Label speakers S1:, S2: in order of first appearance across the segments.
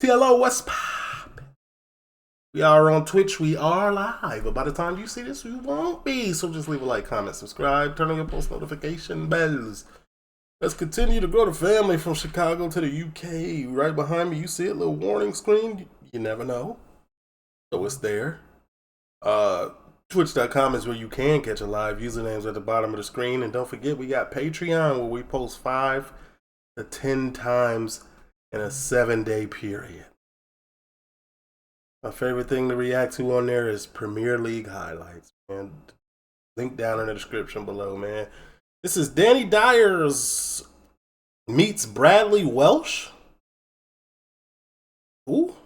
S1: Hello, what's poppin'? We are on Twitch. We are live. But by the time you see this, we won't be. So just leave a like, comment, subscribe, turn on your post notification bells. Let's continue to grow the family from Chicago to the UK. Right behind me, you see a little warning screen. You never know. So it's there. Twitch.com is where you can catch a live. Usernames at the bottom of the screen. And don't forget, we got Patreon where we post 5 to 10 times in a 7-day period. My favorite thing to react to on there is Premier League highlights. And link down in the description below, man. This is Danny Dyer's meets Bradley Welsh. Ooh.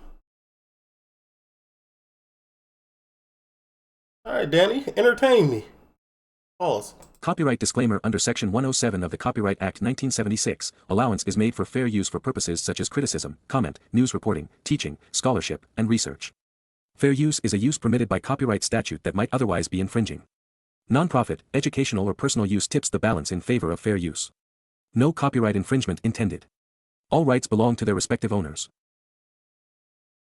S1: All right, Danny, entertain me. Pause.
S2: Copyright disclaimer. Under Section 107 of the Copyright Act 1976, allowance is made for fair use for purposes such as criticism, comment, news reporting, teaching, scholarship, and research. Fair use is a use permitted by copyright statute that might otherwise be infringing. Non-profit, educational or personal use tips the balance in favor of fair use. No copyright infringement intended. All rights belong to their respective owners.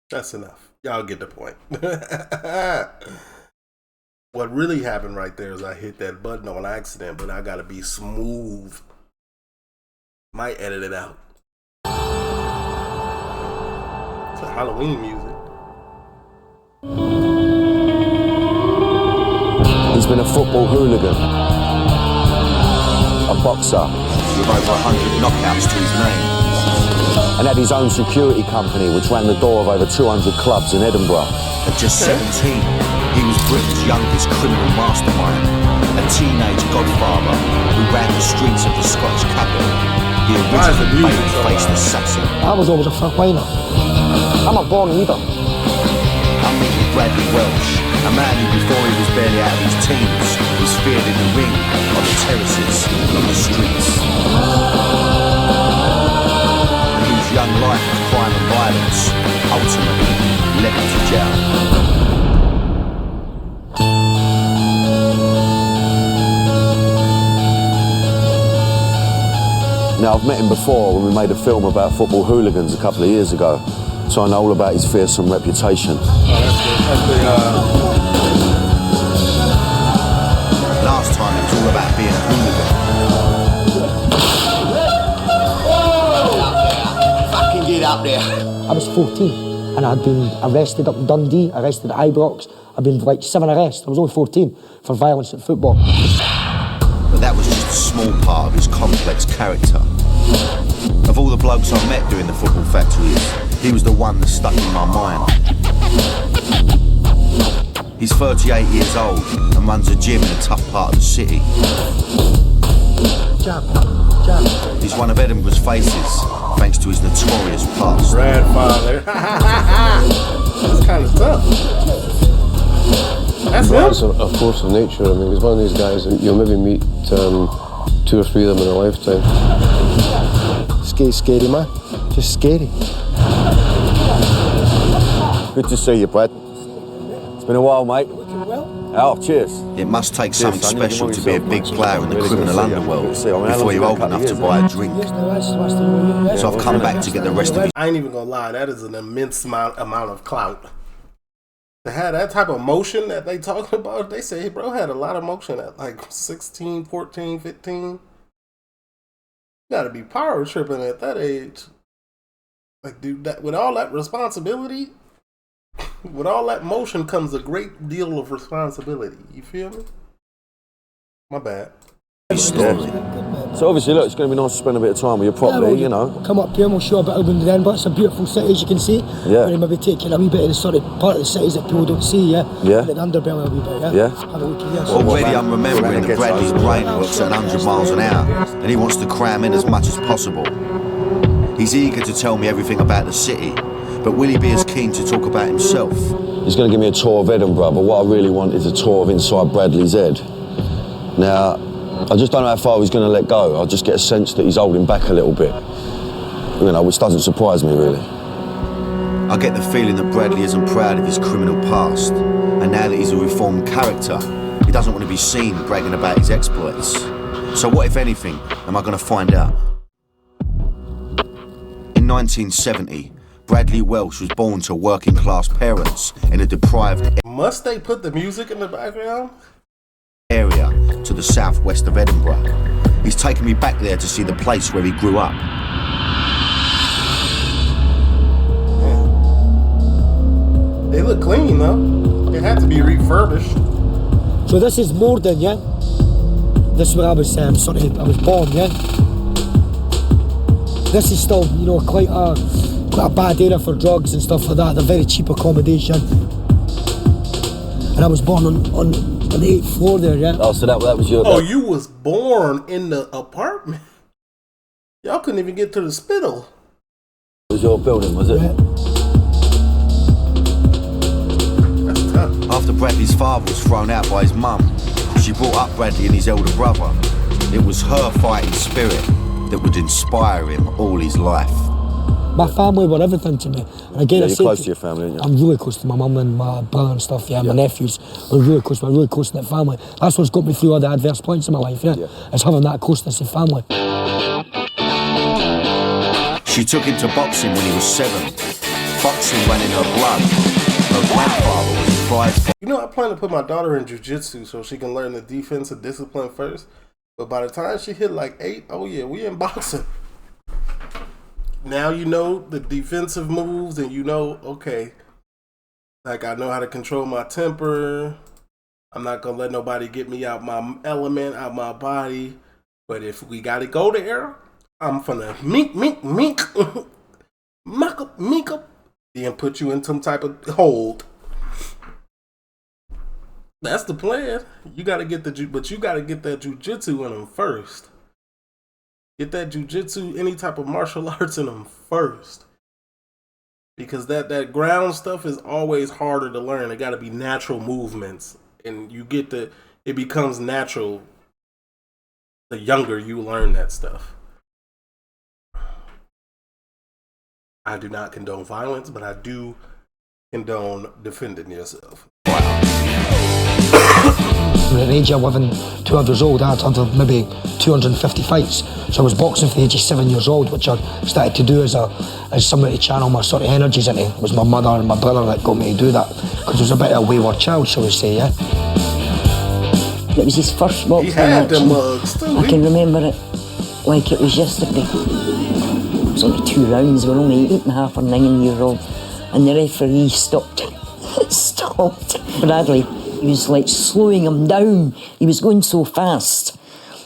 S1: That's enough. Y'all get the point. What really happened right there is I hit that button on accident, but I gotta be smooth. Might edit it out. It's a Halloween music.
S3: He's been a football hooligan, a boxer
S4: with over 100 knockouts to his name,
S3: and had his own security company which ran the door of over 200 clubs in Edinburgh.
S4: At just 17, he was Britain's youngest criminal mastermind, a teenage godfather who ran the streets of the Scottish capital. The original baby-faced assassin.
S5: I was always a front liner. I'm a born leader.
S4: I'm meeting Bradley Welsh, a man who before he was barely out of his teens was feared in the ring, on the terraces, and on the streets. And whose young life of crime and violence ultimately led him to jail.
S3: Now, I've met him before when we made a film about football hooligans a couple of years ago, so I know all about his fearsome reputation.
S4: Last time it was all about being a hooligan.
S5: Fucking get up there. I was 14 and I'd been arrested up in Dundee, arrested at Ibrox. I'd been like 7 arrests. I was only 14 for violence at football.
S4: But that was just a small part of his complex character. Of all the blokes I met doing the football factories, he was the one that stuck in my mind. He's 38 years old and runs a gym in a tough part of the city.
S5: Jab.
S4: He's one of Edinburgh's faces, thanks to his notorious past.
S1: Grandfather. That's kind of tough. That's
S6: a force of nature. I mean, he's one of these guys that you'll maybe meet 2 or 3 of them in a lifetime.
S5: Scary, man. Just scary.
S3: Good to see you, Brad. It's been a while, mate. Oh, cheers.
S4: It must take something special to be a big player in the criminal underworld before you're old enough to buy a drink. So I've come back to get the rest of it.
S1: I ain't even gonna lie, that is an immense amount of clout. To have that type of motion that they talking about, they say, hey, bro had a lot of motion at like 16, 14, 15. You gotta be power tripping at that age. Like, dude, that with all that responsibility, with all that motion comes a great deal of responsibility. You feel me? My bad.
S3: So obviously, look, it's going to be nice to spend a bit of time with you properly, you know.
S5: Come up here and we'll show a bit of Edinburgh. It's a beautiful city, as you can see.
S3: Yeah.
S5: And maybe take in a wee bit of the sort of part of the cities that people don't see, yeah?
S3: Yeah.
S5: And the underbelly a wee bit, yeah?
S3: Yeah.
S5: Have a look here.
S4: Already I'm remembering that Bradley's brain works at 100 miles an hour and he wants to cram in as much as possible. He's eager to tell me everything about the city, but will he be as keen to talk about himself?
S3: He's going to give me a tour of Edinburgh, but what I really want is a tour of inside Bradley's head. Now, I just don't know how far he's going to let go. I just get a sense that he's holding back a little bit. You know, which doesn't surprise me, really.
S4: I get the feeling that Bradley isn't proud of his criminal past, and now that he's a reformed character, he doesn't want to be seen bragging about his exploits. So what, if anything, am I going to find out? In 1970, Bradley Welsh was born to working class parents in a deprived
S1: Must they put the music in the background?
S4: area to the southwest of Edinburgh. He's taken me back there to see the place where he grew up.
S1: They look clean though. It had to be refurbished.
S5: So this is Morden, yeah? This is where I was, I was born, yeah? This is still, you know, quite a bad area for drugs and stuff like that. They're very cheap accommodation. And I was born on the 8th floor there, yeah?
S3: Oh, so that was your...
S1: Oh, you was born in the apartment? Y'all couldn't even get to the spittle.
S3: It was your building, was it?
S5: Yeah.
S1: That's tough.
S4: After Bradley's father was thrown out by his mum, she brought up Bradley and his elder brother. It was her fighting spirit that would inspire him all his life.
S5: My family were everything to me. And again,
S3: Yeah,
S5: I
S3: you're
S5: said
S3: close to your family, aren't you?
S5: I'm really close to my mum and my brother and stuff, yeah, my nephews. We're really close to that family. That's what's got me through all the adverse points in my life, yeah? It's having that closeness of family.
S4: She took him to boxing when he was 7. Boxing ran in her blood. Her grandfather was a prize.
S1: You know, I plan to put my daughter in jiu-jitsu so she can learn the defense and discipline first. But by the time she hit like 8, oh yeah, we in boxing. Now you know the defensive moves and you know, okay, like I know how to control my temper. I'm not going to let nobody get me out my element, out my body. But if we got to go there, I'm finna mink, then put you in some type of hold. That's the plan. You got to get but you got to get that jiu-jitsu in them first. Get that jiu-jitsu, any type of martial arts in them first. Because that ground stuff is always harder to learn. It got to be natural movements. And you get it becomes natural the younger you learn that stuff. I do not condone violence, but I do condone defending yourself.
S5: At the age of 11, 12 years old, I had under maybe 250 fights. So I was boxing from the age of 7 years old, which I started to do as somebody to channel my sort of energies into. It was my mother and my brother that got me to do that, because I was a bit of a wayward child, shall we say, yeah?
S7: It was his first boxing
S1: He had
S7: match.
S1: them mugs too.
S7: I can remember it like it was yesterday. It was only 2 rounds. We were only 8.5 or 9 years old, and the referee stopped Bradley. He was like slowing him down. He was going so fast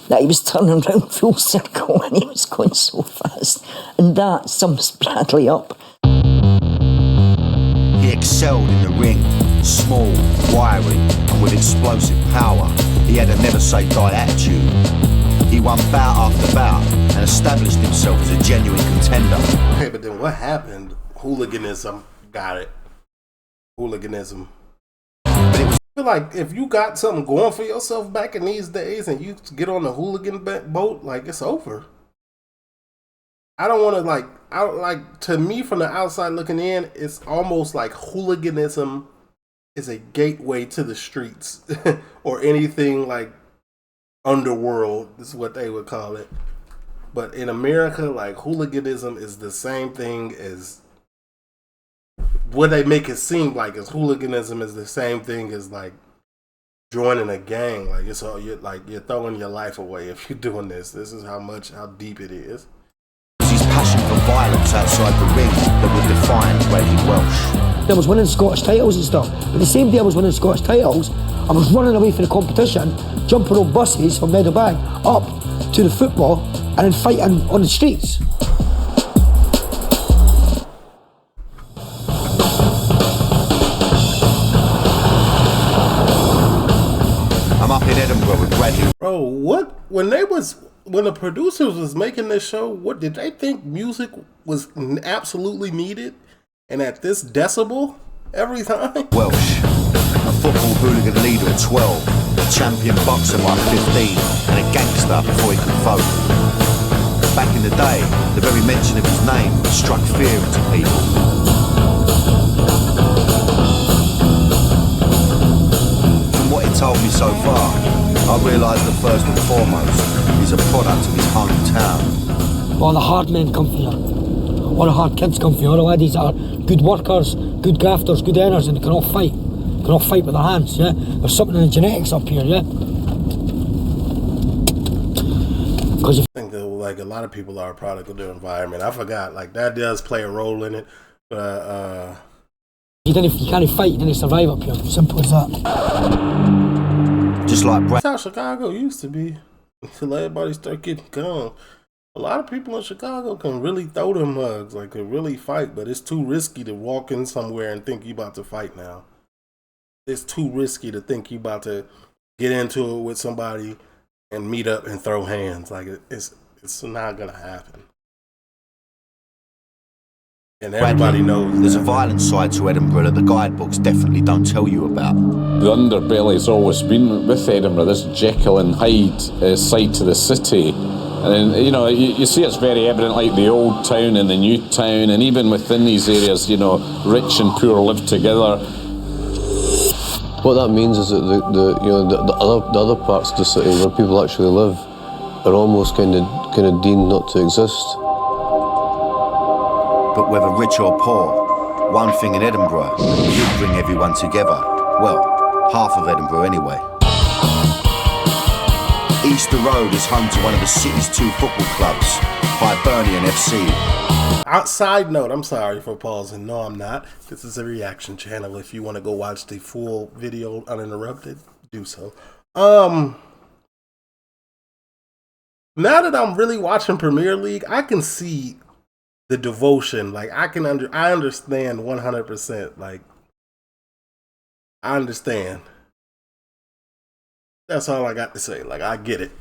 S7: that he was turning around full circle, and he was going so fast. And that sums Bradley up.
S4: He excelled in the ring, small, wiry, and with explosive power. He had a never-say-die attitude. He won bout after bout and established himself as a genuine contender.
S1: Okay, but then what happened? Hooliganism. Got it. Hooliganism.
S4: But it was
S1: I feel like if you got something going for yourself back in these days and you get on the hooligan boat, like it's over. I don't want to to me from the outside looking in, it's almost like hooliganism is a gateway to the streets or anything like underworld is what they would call it. But in America, like hooliganism is the same thing as what they make it seem like is hooliganism is the same thing as like joining a gang. Like it's all you're throwing your life away if you're doing this. This is how deep it is.
S4: his passion for violence outside the ring that would define Bradley Welsh.
S5: I was winning Scottish titles and stuff. But the same day I was winning Scottish titles, I was running away from the competition, jumping on buses from Meadowbank up to the football and then fighting on the streets.
S4: I'm up in Edinburgh with Bradley.
S1: Bro, when the producers was making this show, what did they think music was absolutely needed and at this decibel every time?
S4: Welsh, a football hooligan leader at 12, a champion boxer by 15, and a gangster before he could vote. Back in the day, the very mention of his name struck fear into people. From what he told me so far, I realised that first and foremost, he's a product of his hometown.
S5: All the hard men come from here. all the hard kids come from, all the laddies that are good workers, good grafters, good earners, and they can all fight. Can all fight with their hands, yeah? There's something in the genetics up here, yeah? Because
S1: I think that, like, a lot of people are a product of their environment. I forgot, like, that does play a role in it. But
S5: you can't fight, you didn't survive up here. Simple as that.
S4: Just like
S1: that's how Chicago used to be until everybody started getting guns. A lot of people in Chicago can really throw them mugs, like, can really fight, but it's too risky to walk in somewhere and think you about to fight now. It's too risky to think you about to get into it with somebody and meet up and throw hands. Like, it's not gonna happen. And everybody knows
S4: there's a violent side to Edinburgh that the guidebooks definitely don't tell you about.
S8: The underbelly's always been with Edinburgh, this Jekyll and Hyde side to the city. And, you know, you see it's very evident, like the old town and the new town, and even within these areas, you know, rich and poor live together.
S6: What that means is that the other parts of the city where people actually live are almost kind of deemed not to exist.
S4: But whether rich or poor, one thing in Edinburgh did bring everyone together. Well, half of Edinburgh anyway. Easter Road is home to one of the city's two football clubs, Hibernian FC.
S1: Outside note, I'm sorry for pausing. No, I'm not. This is a reaction channel. If you want to go watch the full video uninterrupted, do so. Now that I'm really watching Premier League, I can see the devotion. Like, I understand 100%. Like, I understand. That's all I got to say. Like, I get it.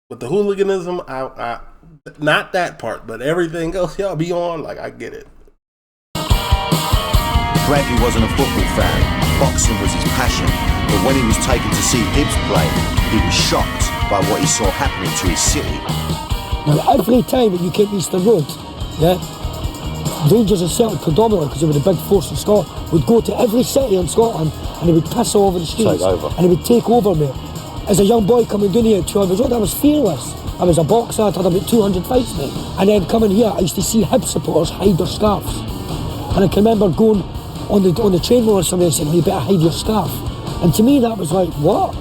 S1: But the hooliganism, I not that part, but everything else y'all be on, like, I get it.
S4: Bradley wasn't a football fan. Boxing was his passion. But when he was taken to see Hibs play, he was shocked by what he saw happening to his city.
S5: Now, every time that you came Easter Road, yeah, Rangers and Celtic predominantly, because they were the big force in Scotland, would go to every city in Scotland and he would piss all over the streets. And he would take over me. As a young boy coming down here at 12 years old, I was fearless. I was a boxer, I'd had about 200 fights, mate. And then coming here, I used to see Hibs supporters hide their scarves. And I can remember going on the train with somebody and saying, oh, you better hide your scarf. And to me, that was like, what?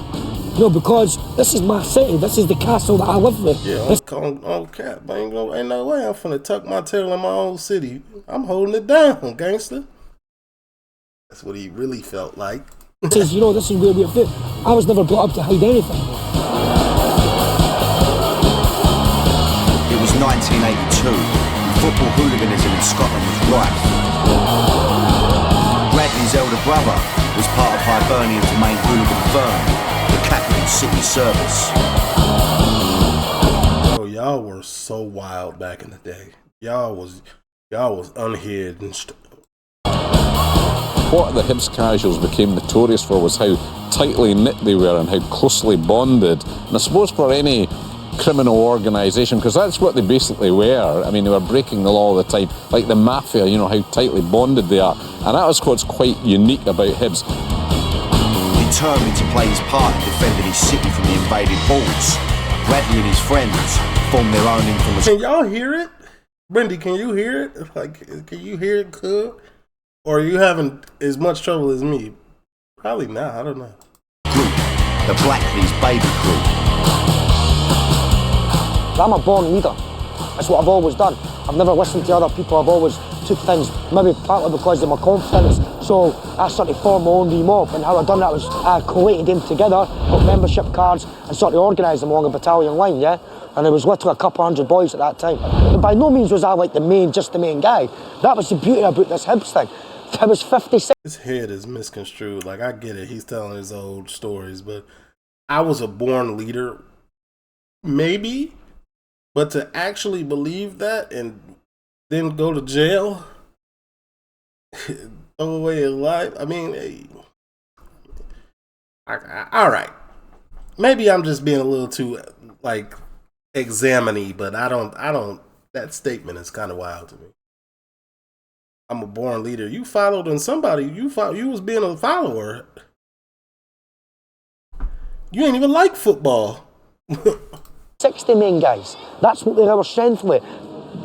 S5: You know, because this is my city, this is the castle that I live with.
S1: Yeah, I'm calling on cap. Ain't no way I'm finna tuck my tail in my own city. I'm holding it down, gangster. That's what he really felt like.
S5: Says, you know, this is where we're fit. I was never brought up to hide anything.
S4: It was 1982. Football hooliganism in Scotland was rife. Bradley's elder brother was part of Hibernian's main hooligan firm, the Capital City Service.
S1: Oh, y'all were so wild back in the day. Y'all was unhinged.
S8: What the Hibs casuals became notorious for was how tightly knit they were and how closely bonded. And I suppose for any criminal organisation, because that's what they basically were. I mean, they were breaking the law all the time, like the mafia, you know, how tightly bonded they are. And that was what's quite unique about Hibs.
S4: Determined to play his part in defending his city from the invaded Bulls, Bradley and his friends formed their own infamous...
S1: Can y'all hear it? Brendy, can you hear it? Like, can you hear it, Cub? Or are you having as much trouble as me? Probably not, I don't know.
S4: Group, the Blackley's baby crew.
S5: I'm a born leader. That's what I've always done. I've never listened to other people. I've always took things, maybe partly because of my confidence. So I started to form my own wee mob, and how I done that was I collated them together, got membership cards, and started to organise them along a battalion line, yeah? And there was literally a couple hundred boys at that time. And by no means was I like just the main guy. That was the beauty about this Hibs thing. I was 56.
S1: His head is misconstrued. Like, I get it. He's telling his old stories, but I was a born leader. Maybe. But to actually believe that and then go to jail, throw away his life. I mean, hey, all right. Maybe I'm just being a little too, like, examine-y, but I don't, that statement is kind of wild to me. I'm a born leader. You followed in somebody. You was being a follower. You ain't even like football.
S5: 60 main guys. That's what our strength was.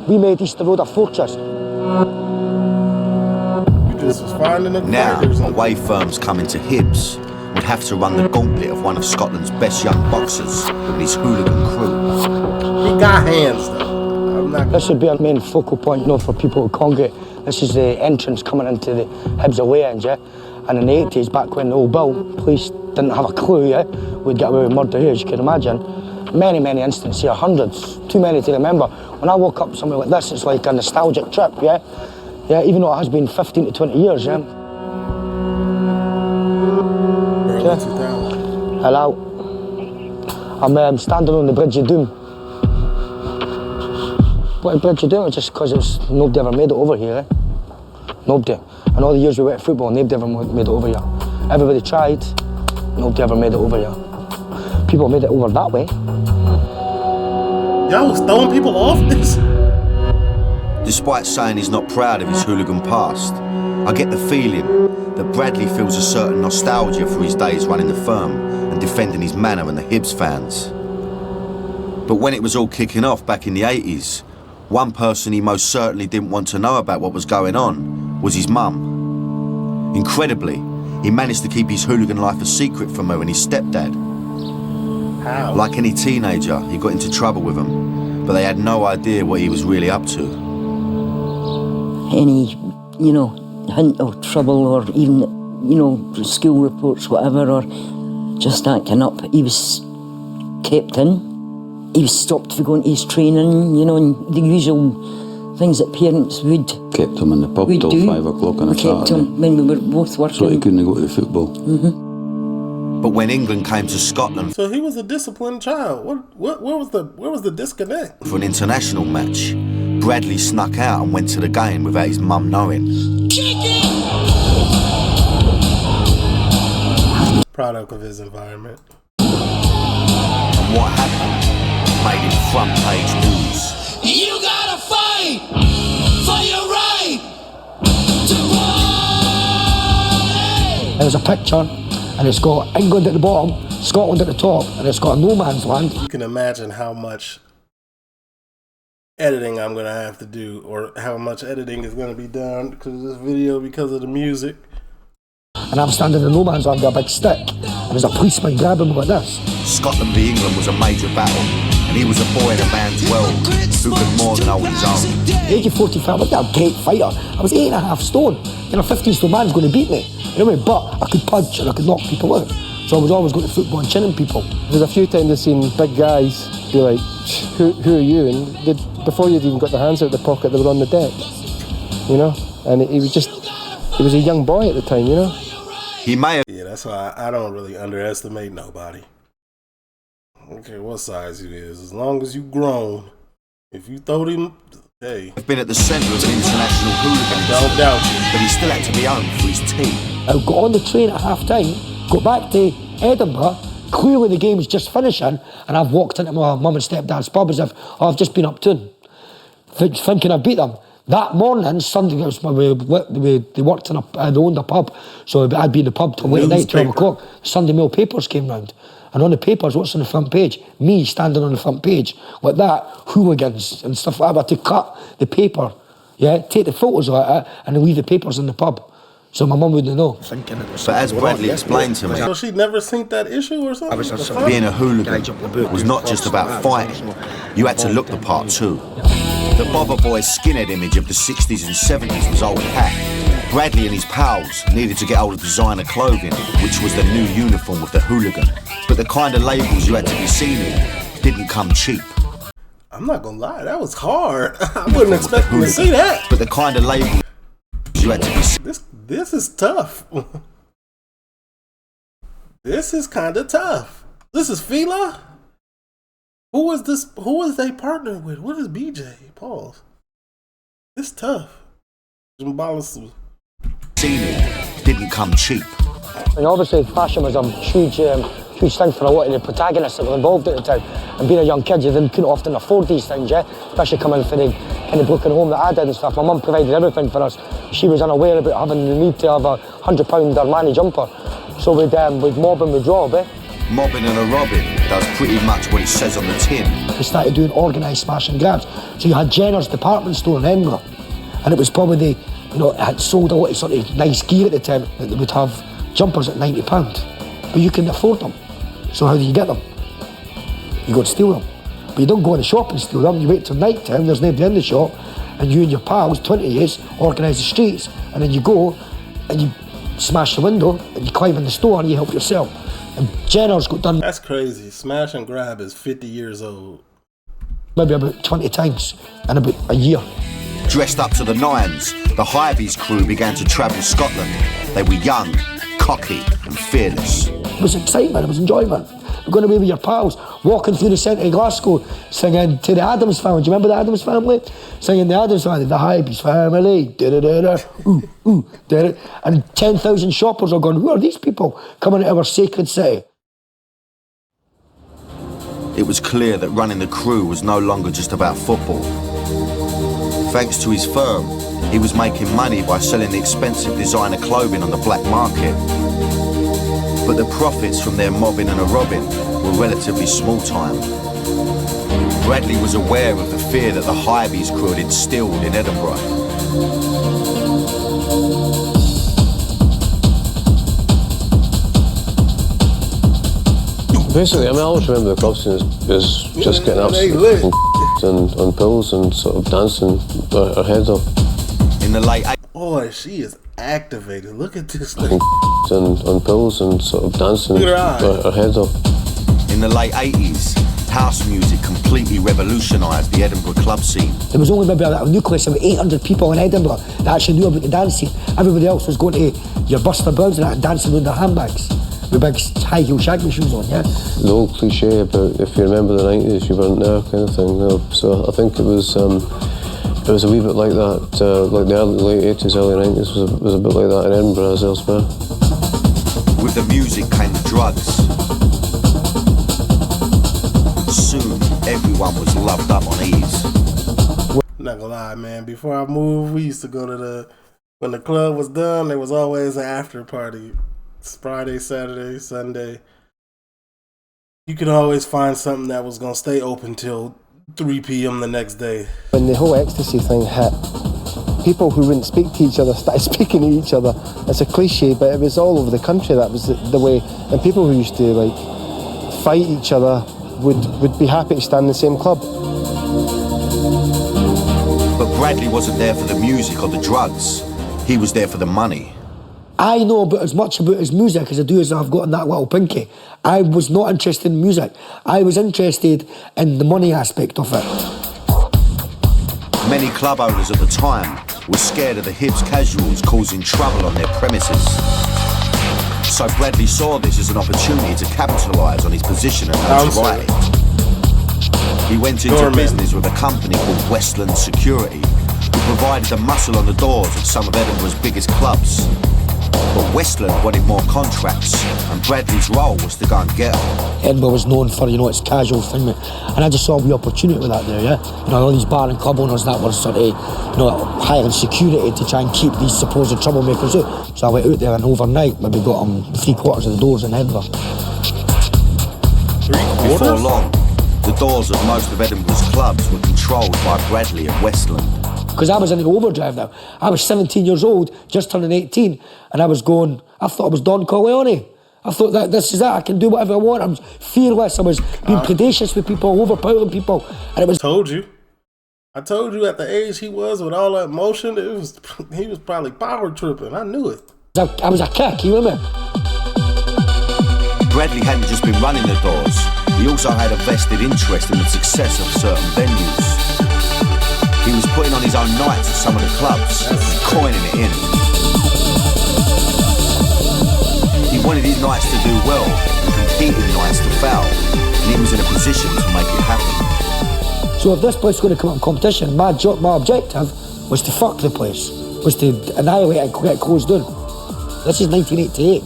S5: We made Easter Road a fortress.
S1: This was finding the
S4: Now,
S1: fighters.
S4: away firms coming to Hibs would have to run the gauntlet of one of Scotland's best young boxers and his hooligan crew.
S1: He got hands though. I'm not.
S5: This would be our main focal point, for people to congregate. This is the entrance coming into the Hibs away end, yeah? And in the 80s, back when the old Bill police didn't have a clue, yeah? We'd get away with murder here, as you can imagine. Many, many instances here, hundreds, too many to remember. When I woke up somewhere like this, it's like a nostalgic trip, yeah? Yeah, even though it has been 15 to 20 years, yeah?
S1: Early 2000.
S5: Hello. I'm standing on the Bridge of Doom. What Bridge of Doom? It's just because nobody ever made it over here, eh? Nobody. And all the years we went to football, nobody ever made it over here. Everybody tried, nobody ever made it over here. People made it over that way.
S1: Y'all was throwing people off this?
S4: Despite saying he's not proud of his hooligan past, I get the feeling that Bradley feels a certain nostalgia for his days running the firm and defending his manor and the Hibs fans. But when it was all kicking off back in the 80s, one person he most certainly didn't want to know about what was going on was his mum. Incredibly, he managed to keep his hooligan life a secret from her and his stepdad.
S1: How?
S4: Like any teenager, he got into trouble with them, but they had no idea what he was really up to.
S7: Any, hint of trouble or even, school reports, whatever, or just acting up, he was kept in. He was stopped for going to his training, and the usual things that parents would
S3: Kept him in the pub till 5 o'clock on a
S7: We kept
S3: Saturday.
S7: him when we were both working.
S3: So he couldn't go to the football.
S4: But when England came to Scotland
S1: So he was a disciplined child. Where was the disconnect?
S4: for an international match, Bradley snuck out and went to the game without his mum knowing.
S1: Product of his environment.
S4: And what happened made him front page news.
S9: You gotta fight for your right to party.
S5: There's a picture, and it's got England at the bottom, Scotland at the top, and it's got a no man's land.
S1: You can imagine how much editing I'm gonna have to do, or how much editing is gonna be done because of this video, because of the music.
S5: And I'm standing in no man's land with a big stick, and there's a policeman grabbing me like this.
S4: Scotland v England was a major battle, and he was a boy in a man's world who could more than hold his own.
S5: At the age of 45, I wasn't a great fighter. I was 8.5 stone. 15-stone man's going to beat me. You know what I mean? But I could punch and I could knock people out. So I was always going to football and chinning people.
S10: There's a few times I've seen big guys be like, who are you? And before you'd even got their hands out of the pocket, they were on the deck, And he was a young boy at the time,
S4: He may have
S1: Yeah, that's why I don't really underestimate nobody. I don't care what size you is, as long as you grown. If you throw him, hey,
S4: been at the centre of an international hooliganism,
S1: don't doubt you.
S4: but he still had to be home for his team.
S5: I got on the train at half time, got back to Edinburgh, clearly the game was just finishing, and I've walked into my mum and stepdad's pub as if I've just been up to them, thinking I've beat them. That morning, Sunday, they worked they owned a pub, so I'd be in the pub till late night, 12 o'clock. Sunday Mail papers came round, and on the papers, what's on the front page? Me standing on the front page, like that, hooligans and stuff like that. I had to cut the paper, take the photos of it, and then leave the papers in the pub, so my mum wouldn't know.
S4: But as Bradley explained to me,
S1: So she'd never seen that issue or something?
S4: being a hooligan was not just about fighting. You had to look the part too. The Bobber Boy skinhead image of the 60s and 70s was old hat. Bradley and his pals needed to get hold of designer clothing, which was the new uniform of the hooligan. But the kind of labels you had to be seen in didn't come cheap.
S1: I'm not gonna lie, that was hard. I wasn't expecting to see that.
S4: But the kind of labels you had to be seen.
S1: This is tough. This is kind of tough. This is Fila. Who is this? Who is they partnered with? What is BJ? Pause. It's tough.
S4: Seen it didn't come cheap.
S5: And obviously fashion was a huge thing for a lot of the protagonists that were involved at the time. And being a young kid, you couldn't often afford these things, especially coming from the kind of broken home that I did and stuff. My mum provided everything for us. She was unaware about having the need to have a £100 Armani jumper. So we'd mob and we'd rob,
S4: mobbing and a robbing does pretty much what it says on the tin.
S5: They started doing organised smash and grabs. So you had Jenner's department store in Edinburgh, and it was probably the, you know, it had sold a lot of sort of nice gear at the time that they would have jumpers at £90, but you couldn't afford them. So how do you get them? You go to steal them. But you don't go in the shop and steal them, you wait till night time, there's nobody in the shop, and you and your pals, 20 years, organise the streets, and then you go and you smash the window and you climb in the store and you help yourself. And Jenner's got done.
S1: That's crazy. Smash and grab is 50 years old.
S5: Maybe about 20 times in about a year.
S4: Dressed up to the nines, the Hyvies crew began to travel Scotland. They were young, cocky and fearless.
S5: It was excitement, it was enjoyment. You're going away with your pals, walking through the centre of Glasgow, singing to the Addams Family. Do you remember the Addams Family? Singing the Addams Family, the Hyvies Family, da-da-da-da, ooh, ooh, da-da. And 10,000 shoppers are going, who are these people coming into our sacred city?
S4: It was clear that running the crew was no longer just about football. Thanks to his firm, he was making money by selling expensive designer clothing on the black market. But the profits from their mobbing and a robbing were relatively small time. Bradley was aware of the fear that the Hyvies crew had instilled in Edinburgh.
S6: Basically, I mean, I always remember the club scene as just getting absolutely on pills and sort of dancing our heads off.
S4: In the late
S1: Boy, she is activated. Look at this thing.
S6: On pills and sort of dancing our heads off.
S4: In the late 80s, house music completely revolutionised the Edinburgh club scene.
S5: There was only maybe a nucleus of 800 people in Edinburgh that actually knew about the dance scene. Everybody else was going to your Buster Browns and that and dancing with their handbags with big high heel shaggy shoes on, yeah?
S6: The old cliche about if you remember the 90s, you weren't there kind of thing. You know? So I think it was a wee bit like that, like the late 80s, early 90s was a bit like that in Edinburgh as elsewhere.
S4: With the music came the drugs. Soon, everyone was loved up on ease.
S1: Not gonna lie, man. Before I moved, we used to go to when the club was done, there was always an after party. It's Friday, Saturday, Sunday. You could always find something that was gonna stay open till 3 p.m. the next day.
S10: When the whole ecstasy thing hit, people who wouldn't speak to each other started speaking to each other. It's a cliche, but it was all over the country. That was the way. And people who used to like fight each other would be happy to stand in the same club.
S4: But Bradley wasn't there for the music or the drugs. He was there for the money.
S5: I know about as much about his music as I do as I've got in that little pinky. I was not interested in music. I was interested in the money aspect of it.
S4: Many club owners at the time were scared of the Hibs casuals causing trouble on their premises. So Bradley saw this as an opportunity to capitalise on his position and notoriety. He went into business with a company called Westland Security, who provided the muscle on the doors of some of Edinburgh's biggest clubs. But Westland wanted more contracts, and Bradley's role was to go and get them.
S5: Edinburgh was known for, its casual thing, and I just saw the opportunity with that there, yeah? All these bar and club owners that were sort of, hiring security to try and keep these supposed troublemakers out. So I went out there and overnight, maybe got 3/4 of the doors in Edinburgh.
S4: Before long, the doors of most of Edinburgh's clubs were controlled by Bradley and Westland.
S5: Because I was in the overdrive now. I was 17 years old, just turning 18, and I was going, I thought I was Don Corleone. I thought that this is it, I can do whatever I want. I was fearless, I was being predacious with people, overpowering people, and it was...
S1: I told you at the age he was with all that emotion, he was probably power tripping, I knew it.
S5: I was a kick, you remember?
S4: Bradley hadn't just been running the doors, he also had a vested interest in the success of certain venues. He was putting on his own nights at some of the clubs, coining it in. He wanted his nights to do well and competing nights to foul, and he was in a position to make it happen.
S5: So if this place was going to come up in competition, my objective was to fuck the place, was to annihilate it and get closed down. This is 1988,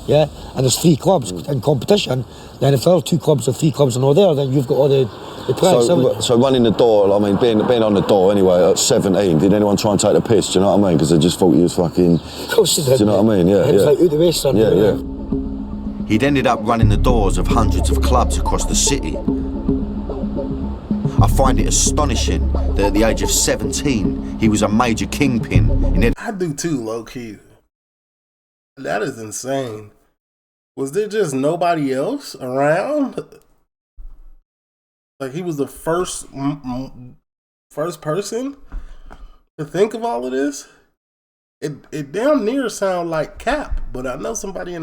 S5: yeah? And there's 3 clubs in competition. Then if there are 2 clubs or 3 clubs and all there, then you've got all the players.
S3: So running the door, being on the door anyway at 17, did anyone try and take the piss, do you know what I mean? Because they just thought you was fucking...
S5: Of course they did.
S3: Do you know what I mean? Yeah.
S5: It was like, out the way, son. Yeah.
S3: Yeah.
S5: It was like, out the way, son.
S3: Yeah.
S4: He'd ended up running the doors of hundreds of clubs across the city. I find it astonishing that at the age of 17, he was a major kingpin in it.
S1: I do too, low-key. That is insane. Was there just nobody else around? Like, he was the first person to think of all of this? It damn near sound like cap, but I know somebody in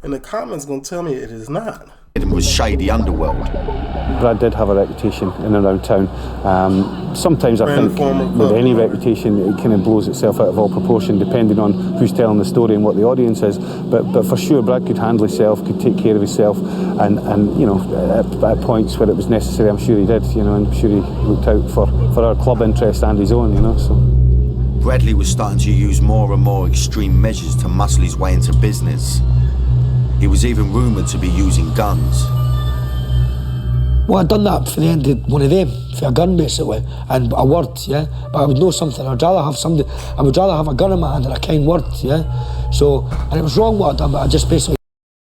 S1: the comments gonna tell me it is not.
S4: It was shady underworld.
S11: Brad did have a reputation in and around town. Sometimes I think with any reputation it kind of blows itself out of all proportion depending on who's telling the story and what the audience is. But for sure Brad could handle himself, could take care of himself, and you know, at points where it was necessary, I'm sure he did, you know, and I'm sure he looked out for our club interest and his own, you know. So
S4: Bradley was starting to use more and more extreme measures to muscle his way into business. He was even rumoured to be using guns.
S5: Well, I'd done that for the end of one of them, for a gun basically, and a word, yeah? But I would know something, I would rather have a gun in my hand than a kind word, yeah? So, and it was wrong what I'd done, but I just basically...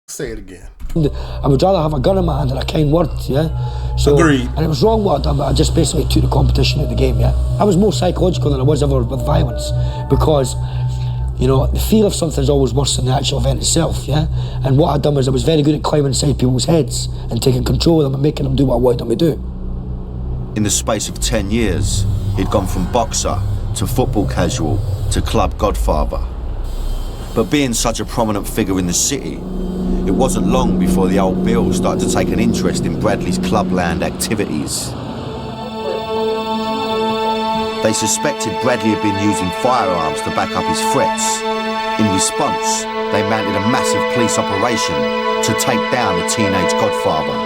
S1: Say it again.
S5: I would rather have a gun in my hand than a kind word, yeah? So,
S1: agreed.
S5: And it was wrong what I'd done, but I just basically took the competition of the game, yeah? I was more psychological than I was ever with violence, because, you know, the fear of something is always worse than the actual event itself, yeah? And what I'd done was I was very good at climbing inside people's heads and taking control of them and making them do what I wanted them to do.
S4: In the space of 10 years, he'd gone from boxer to football casual to club godfather. But being such a prominent figure in the city, it wasn't long before the old Bill started to take an interest in Bradley's clubland activities. They suspected Bradley had been using firearms to back up his threats. In response, they mounted a massive police operation to take down the teenage godfather.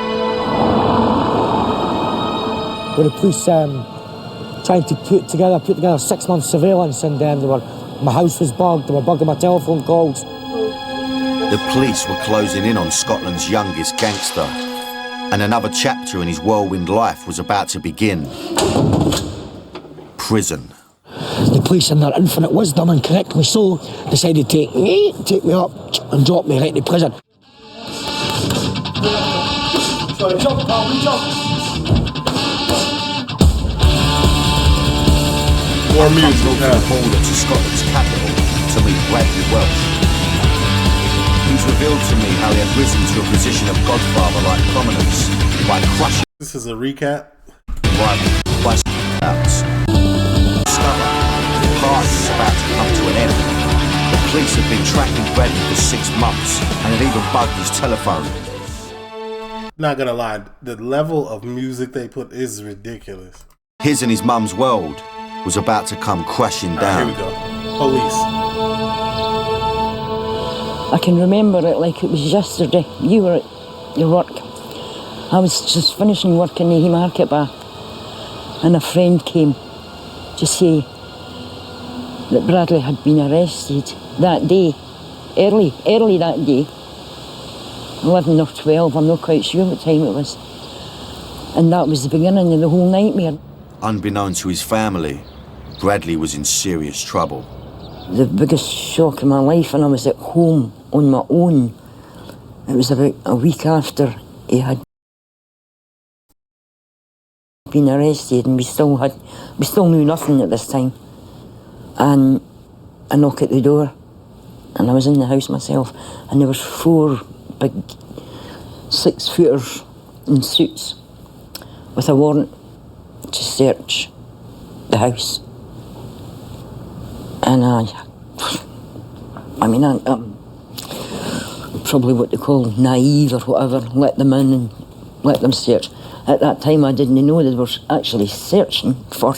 S5: Where the police tried to put together 6 months surveillance, and my house was bugged, they were bugging my telephone calls.
S4: The police were closing in on Scotland's youngest gangster, and another chapter in his whirlwind life was about to begin. Prison.
S5: The police, in their infinite wisdom, and correctly so, decided to take me up and drop me right into prison.
S9: Sorry, jump, pal, jump.
S1: More music.
S4: The border to Scotland's capital to meet Bradley Welsh. He's revealed to me how he had risen to a position of godfather-like prominence by crushing.
S1: This is a recap.
S4: By outs. The party was about to come to an end. The police had been tracking Bradley for 6 months and had even bugged his telephone.
S1: Not gonna lie, the level of music they put is ridiculous.
S4: His and his mum's world was about to come crashing down.
S1: Here we go. Police.
S7: I can remember it like it was yesterday. You were at your work. I was just finishing work in the Haymarket Bar, and a friend came to say that Bradley had been arrested that day, early that day, 11 or 12, I'm not quite sure what time it was. And that was the beginning of the whole nightmare.
S4: Unbeknown to his family, Bradley was in serious trouble.
S7: The biggest shock of my life, and I was at home on my own. It was about a week after he had been arrested, and we still knew nothing at this time. And I knock at the door, and I was in the house myself, and there was 4 big 6-footers in suits with a warrant to search the house. And I'm probably what they call naive or whatever, let them in and let them search. At that time I didn't know they were actually searching for,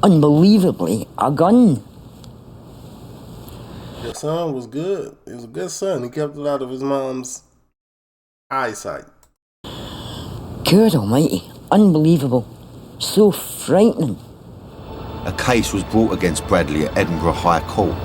S7: unbelievably, a gun.
S1: Your son was good. He was a good son. He kept it out of his mom's eyesight.
S7: God almighty, unbelievable, so frightening.
S4: A case was brought against Bradley at Edinburgh High Court.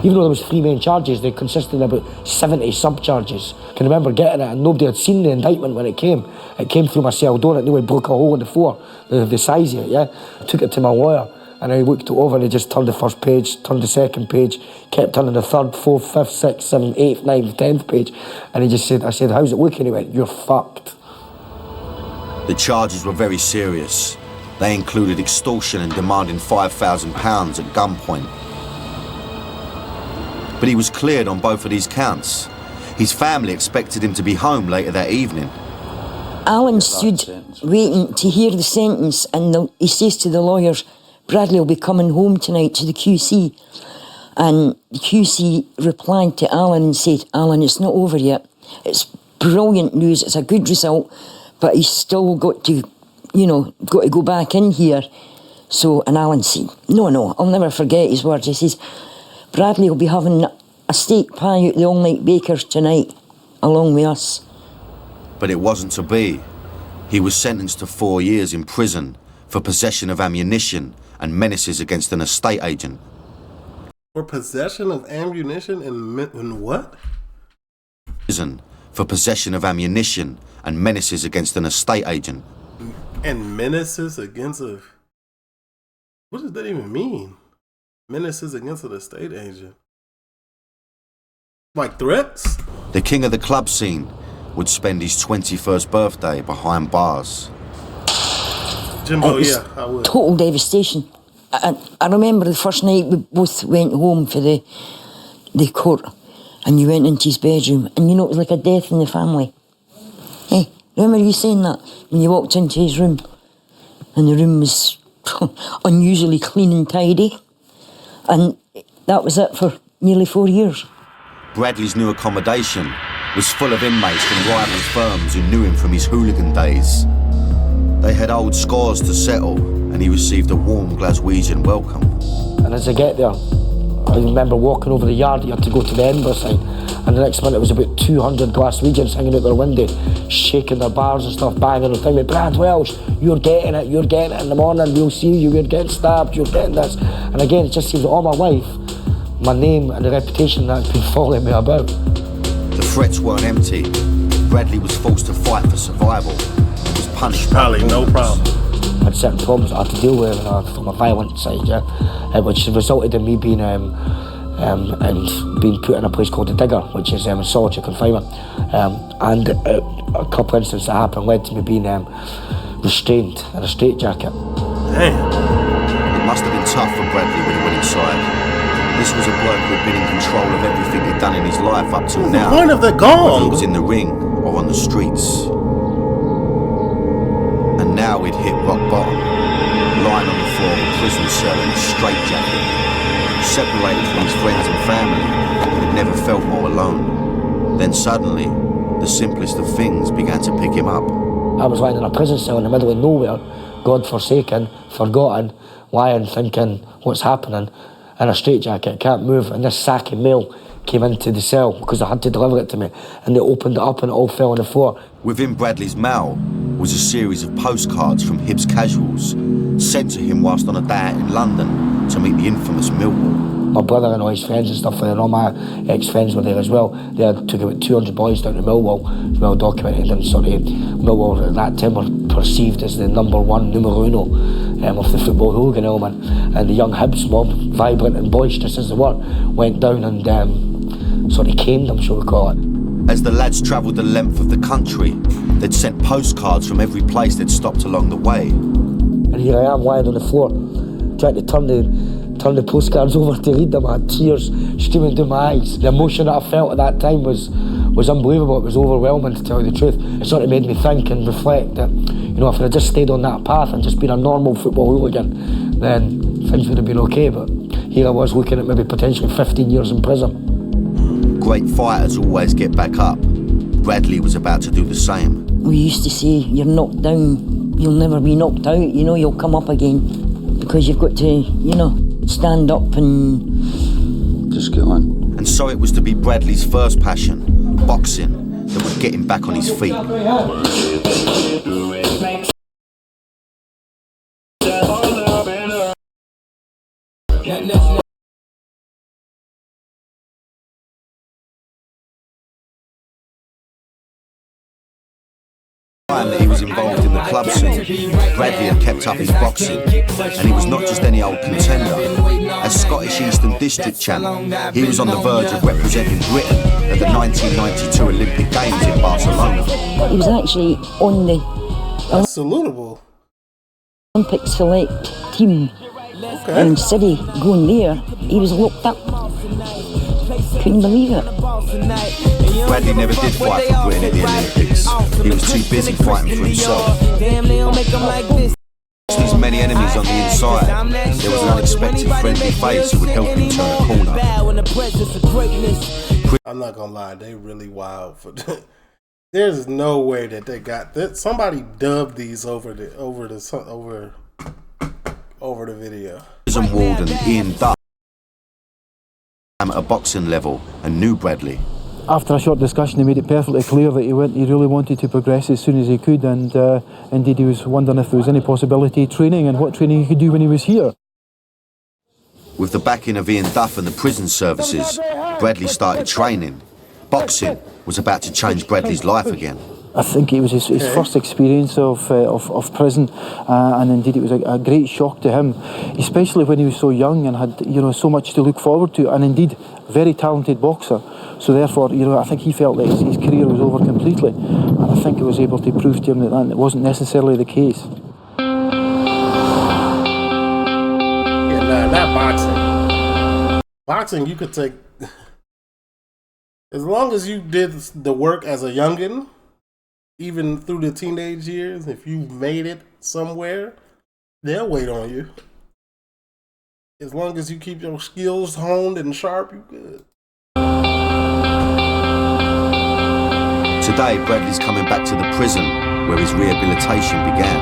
S5: Even though there was 3 main charges, they consisted of about 70 sub-charges. I can remember getting it, and nobody had seen the indictment when it came. It came through my cell door, and it nearly broke a hole in the floor, the size of it, yeah. I took it to my lawyer, And I looked it over and he just turned the first page, turned the second page, kept turning the third, fourth, fifth, sixth, seventh, eighth, ninth, 10th page. And he just said, I said, how's it looking? He went, you're fucked.
S4: The charges were very serious. They included extortion and demanding £5,000 at gunpoint. But he was cleared on both of these counts. His family expected him to be home later that evening.
S7: Alan stood waiting to hear the sentence, and he says to the lawyers, Bradley will be coming home tonight to the QC. And the QC replied to Alan and said, Alan, it's not over yet. It's brilliant news, it's a good result, but he's still got to, got to go back in here. So, and Alan said, no, I'll never forget his words. He says, Bradley will be having a steak pie at the All Night Bakers tonight, along with us.
S4: But it wasn't to be. He was sentenced to 4 years in prison for possession of ammunition and menaces against an estate agent.
S1: For possession of ammunition and what?
S4: Prison for possession of ammunition and menaces against an estate agent.
S1: And menaces against a... What does that even mean? Menaces against an estate agent? Like threats?
S4: The king of the club scene would spend his 21st birthday behind bars.
S1: Jimbo, yeah, I would.
S7: Total devastation. I remember the first night we both went home for the court, and you went into his bedroom, and it was like a death in the family. Hey, remember you saying that when you walked into his room, and the room was unusually clean and tidy, and that was it for nearly 4 years.
S4: Bradley's new accommodation was full of inmates from rival firms who knew him from his hooligan days. They had old scores to settle, and he received a warm Glaswegian welcome.
S5: And as I get there, I remember walking over the yard. You had to go to the Edinburgh side, and the next minute it was about 200 Glaswegians hanging out their window, shaking their bars and stuff, banging and thinking, Brad Welsh, you're getting it in the morning, we'll see you, you're getting stabbed, you're getting this. And again, it just seems that all my life, my name and the reputation that's been following me about.
S4: The threats weren't empty. Bradley was forced to fight for survival and was punished.
S1: Probably no problem.
S5: I had certain problems I had to deal with from a violent side, which resulted in me being and being put in a place called the Dyer, which is solitary confinement. And a couple of incidents that happened led to me being restrained in a straitjacket.
S1: Damn.
S4: It must have been tough for Bradley when he went inside. This was a bloke who had been in control of everything he'd done in his life up till now.
S1: The point of the gong?
S4: Whether he was in the ring or on the streets. And now he'd hit rock bottom, lying on the floor of a prison cell in a straitjacket, separated from his friends and family, but had never felt more alone. Then suddenly, the simplest of things began to pick him up.
S5: I was lying in a prison cell in the middle of nowhere, God-forsaken, forgotten, lying thinking, what's happening? In a straitjacket, can't move, and this sack of mail came into the cell because I had to deliver it to me, and they opened it up and it all fell on the floor.
S4: Within Bradley's mail was a series of postcards from Hibs casuals sent to him whilst on a day out in London to meet the infamous Millwall.
S5: My brother and all his friends and stuff, and all my ex-friends were there as well. They took about 200 boys down to Millwall, it's well documented, and Millwall at that time were perceived as the number one, numero uno, of the football hooligan element. And the young Hibs mob, vibrant and boisterous as they were, went down and caned them, shall we call it.
S4: As the lads travelled the length of the country, they'd sent postcards from every place they'd stopped along the way.
S5: And here I am lying on the floor, trying to turn the postcards over to read them. I had tears streaming down my eyes. The emotion that I felt at that time was unbelievable. It was overwhelming, to tell you the truth. It sort of made me think and reflect that, if I had just stayed on that path and just been a normal football hooligan, then things would have been okay. But here I was looking at maybe potentially 15 years in prison.
S4: Great fighters always get back up. Bradley was about to do the same.
S7: We used to say, you're knocked down, you'll never be knocked out, you'll come up again. Because you've got to, stand up and
S3: just get on.
S4: And so it was to be Bradley's first passion, boxing, that would get him back on his feet. That he was involved in the club scene, Bradley had kept up his boxing, and he was not just any old contender. As Scottish Eastern District champ, he was on the verge of representing Britain at the 1992 Olympic Games in Barcelona.
S7: He was actually on the
S1: That's salutable.
S7: Olympic select team.
S1: Okay.
S7: And instead of going there, he was locked up. Couldn't believe it.
S4: Bradley never did fight for Britain at the Olympics. He was too busy fighting for himself. His many enemies on the inside, there was an unexpected friendly face who would help him turn a corner.
S1: I'm not gonna lie, they really wild for that. There's no way that they got that. Somebody dubbed these over the video.
S4: Prison warden Ian Duff at a boxing level and knew Bradley.
S11: After a short discussion, he made it perfectly clear that he really wanted to progress as soon as he could, and indeed he was wondering if there was any possibility of training and what training he could do when he was here.
S4: With the backing of Ian Duff and the prison services, Bradley started training. Boxing was about to change Bradley's life again.
S11: I think it was his first experience of prison, and indeed it was a great shock to him, especially when he was so young and had so much to look forward to, and indeed a very talented boxer. So therefore, I think he felt that his career was over completely, and I think he was able to prove to him that that wasn't necessarily the case.
S1: Yeah, not boxing. Boxing, you could take as long as you did the work as a youngin'. Even through the teenage years, if you made it somewhere, they'll wait on you. As long as you keep your skills honed and sharp, you good.
S4: Today, Bradley's coming back to the prison where his rehabilitation began.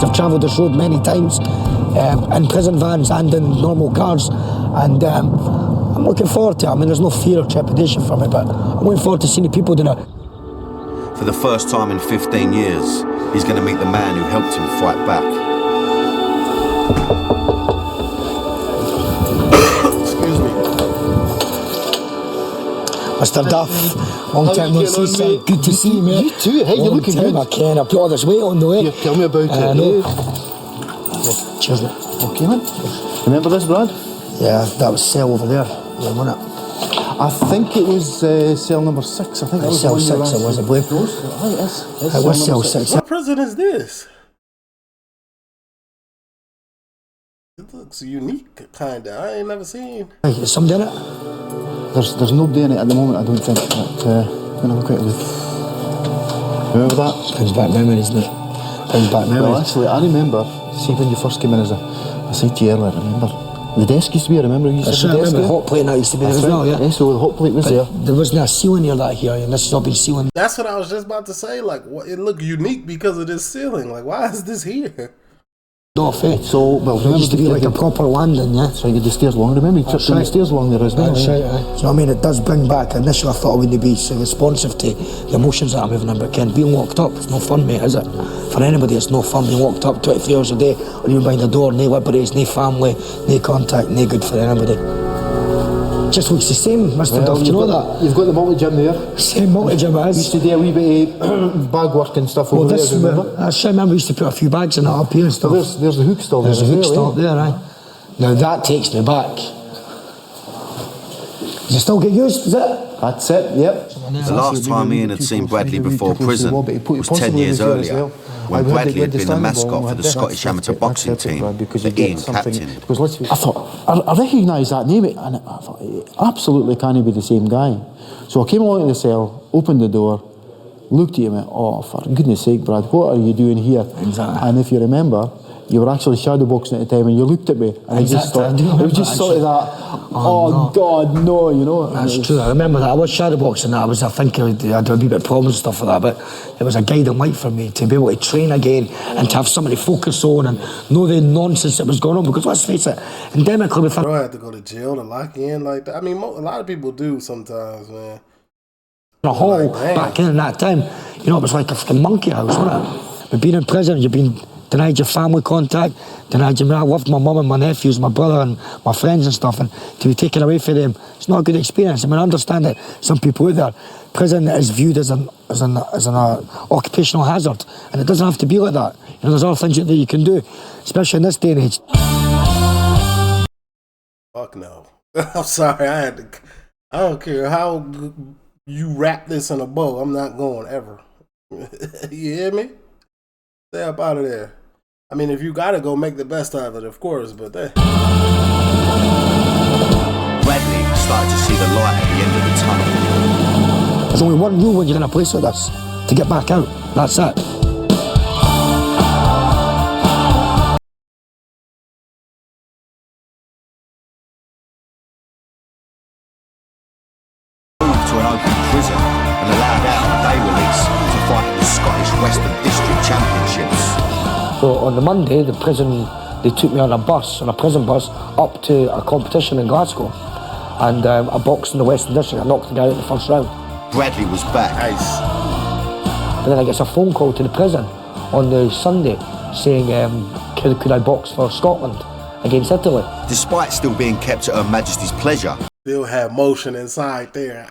S5: I've travelled this road many times, in prison vans and in normal cars, and I'm looking forward to it. I mean, there's no fear or trepidation for me, but I'm looking forward to seeing the people doing it.
S4: For the first time in 15 years, he's going to meet the man who helped him fight back.
S1: Excuse me.
S5: Mr. Duff, long time no see, sir. Good to see you, mate.
S10: You too. Hey, you're looking good.
S5: I can. I put all this weight on the way.
S10: Yeah, tell me about it.
S5: Cheers, mate.
S10: Okay, man. Remember this, Brad?
S5: Yeah, that was cell over there. Yeah, wasn't it?
S10: I think it was cell number 6. I think that was
S5: cell 6. It was, I believe.
S10: It
S5: was cell 6.
S1: What prison is this? It looks unique, kinda. I ain't never seen.
S5: Hey, is somebody in it?
S10: There's nobody in it at the moment, I don't think. But I'm going to quick look. Remember that?
S5: Brings back memories, doesn't it? Brings back memories.
S10: Well, actually, I remember, see when you first came in, as I said to you earlier, I remember. The desk used to be, I remember you said the desk.
S5: The hot plate and that used to be there as well, yeah.
S10: Yeah, so the hot plate was there.
S5: There wasn't a ceiling here that here, and this has all been sealing.
S1: That's what I was just about to say. Like, it looked unique because of this ceiling. Like, why is this here?
S5: Off, eh?
S10: So, well,
S5: it used to be like a proper landing, yeah.
S10: So you did the stairs along. Remember, you took the stairs along there as well.
S5: That's right, aye. So I mean, it does bring back. Initially, I thought I wouldn't be so responsive to the emotions that I'm having, but Ken, being locked up, it's no fun, mate, is it? For anybody, it's no fun being locked up 23 hours a day, or even behind the door, no liberties, no family, no contact, no good for anybody. Just looks the same, Mr. Duff, do you know that?
S10: You've got the multi-gym there.
S5: Same multi-gym as.
S10: Used to do a wee bit of bag work and stuff over there, remember?
S5: I remember we used to put a few bags in that up here and stuff.
S10: There's the hook still there.
S5: There's a hook still up there, aye. Now that takes me back. Does it still get used, is it?
S10: That's it, yep.
S4: The last time Ian had seen Bradley before prison was 10 years earlier, when Bradley had been the mascot for the Scottish amateur boxing team that Ian captained.
S10: I thought, I recognise that name, and I thought, it absolutely can't be the same guy. So I came along to the cell, opened the door, looked at him and went, oh, for goodness sake, Brad, what are you doing here?
S5: Exactly.
S10: And if you remember, you were actually shadowboxing at the time, and you looked at me, and I just thought, it was just sort of that, oh God, no, you know.
S5: That's true, I remember that. I was shadowboxing that. I think I had a wee bit of problems and stuff like that, but it was a guiding light for me to be able to train again and to have somebody to focus on and know the nonsense that was going on, because let's face it, endemically with...
S1: Bro, I had to go to jail to lock in like that. I mean, a lot of people do sometimes, man.
S5: A hole like, back in that time, you know, it was like a fucking monkey house, wasn't it? But being in prison, you've been denied your family contact, denied your... I loved my mum and my nephews, my brother and my friends and stuff, and to be taken away from them, it's not a good experience. I mean, I understand that some people out there, prison is viewed as as an occupational hazard, and it doesn't have to be like that. You know, there's other things that you can do, especially in this day and age.
S1: Fuck no. I'm sorry, I don't care how you wrap this in a bow, I'm not going ever. You hear me? Stay up out of there. I mean, if you gotta go, make the best out of it, of course, but that.
S4: Bradley started to see the light at the end of the tunnel.
S5: There's only one rule when you're in a place like this, to get back out. That's it.
S4: Moved to an open prison and allowed out on a day release to fight in the Scottish Western District Championships.
S5: So on the Monday, the prison, they took me on a prison bus, up to a competition in Glasgow. And I boxed in the Western District. I knocked the guy out in the first round.
S4: Bradley was back.
S1: Nice.
S5: But then I get a phone call to the prison on the Sunday saying, could I box for Scotland against Italy?
S4: Despite still being kept at Her Majesty's pleasure,
S1: Still have motion inside there.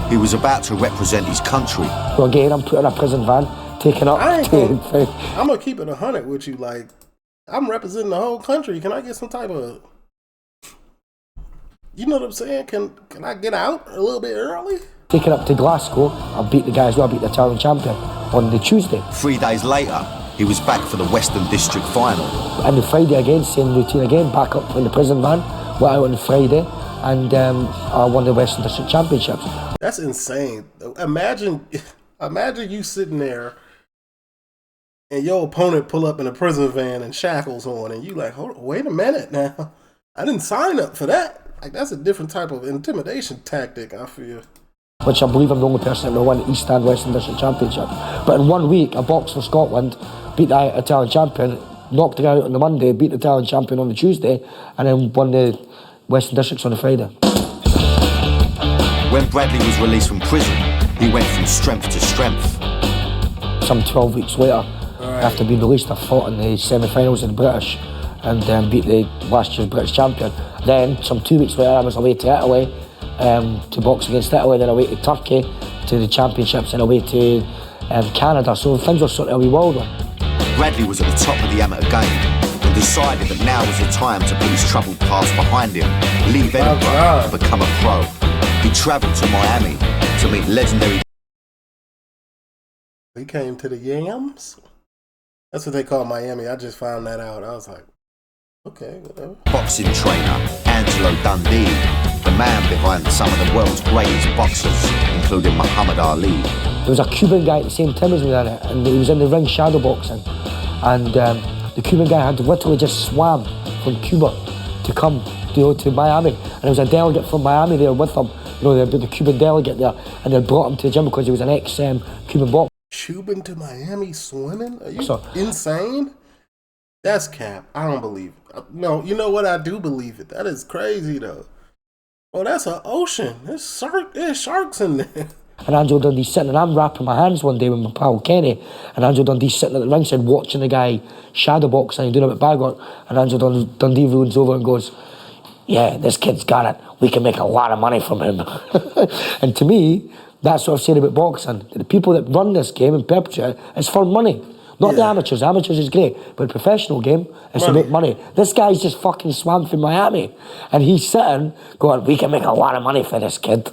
S4: he was about to represent his country.
S5: So again, I'm put in a prison van, taken up.
S1: I'm gonna keep it 100 with you. Like, I'm representing the whole country. Can I get some type of, you know what I'm saying? Can I get out a little bit early?
S5: Taken up to Glasgow, I beat the guy as well. I beat the Italian champion on the Tuesday.
S4: 3 days later, he was back for the Western District final.
S5: And the Friday again, same routine again, back up in the prison van, went out on the Friday, and I won the Western District Championships.
S1: That's insane. Imagine you sitting there and your opponent pull up in a prison van and shackles on, and you like, hold on, wait a minute now. I didn't sign up for that. Like, that's a different type of intimidation tactic, I feel.
S5: Which I believe I'm the only person that won the East and Western District Championship. But in 1 week, I boxed for Scotland, beat the Italian champion, knocked the guy out on the Monday, beat the Italian champion on the Tuesday, and then won the Western Districts on the Friday.
S4: When Bradley was released from prison, he went from strength to strength.
S5: Some 12 weeks later, after being released, I fought in the semi-finals of the British and beat the last year's British champion. Then, some 2 weeks later, I was away to Italy to box against Italy, then away to Turkey to the championships, and away to Canada. So things were sort of a wee whirlwind.
S4: Bradley was at the top of the amateur game and decided that now was the time to put his troubled past behind him, leave Edinburgh and become a pro. He travelled to Miami to meet legendary...
S1: He came to the Yams? That's what they call Miami. I just found that out. I was like, okay, whatever.
S4: Boxing trainer Angelo Dundee, the man behind some of the world's greatest boxers, including Muhammad Ali.
S5: There was a Cuban guy at the same time as me in it, and he was in the ring shadow boxing. And the Cuban guy had literally just swam from Cuba to come to Miami. And there was a delegate from Miami there with him, the Cuban delegate there, and they brought him to the gym because he was an ex-Cuban boxer.
S1: Cuban to Miami swimming? Are you insane? That's cap. I don't believe it. No, you know what? I do believe it. That is crazy, though. Oh, that's an ocean. There's sharks in there.
S5: And Angelo Dundee's sitting, and I'm wrapping my hands one day with my pal Kenny, and Angelo Dundee's sitting at the ringside watching the guy shadow boxing and doing a bit bag, and Angelo Dundee runs over and goes, yeah, this kid's got it. We can make a lot of money from him. And to me, that's what I've said about boxing. The people that run this game and perpetrate it, it's for money. Not the amateurs. Amateurs is great, but the professional game is to make money. This guy's just fucking swam from Miami, and he's sitting going, we can make a lot of money for this kid.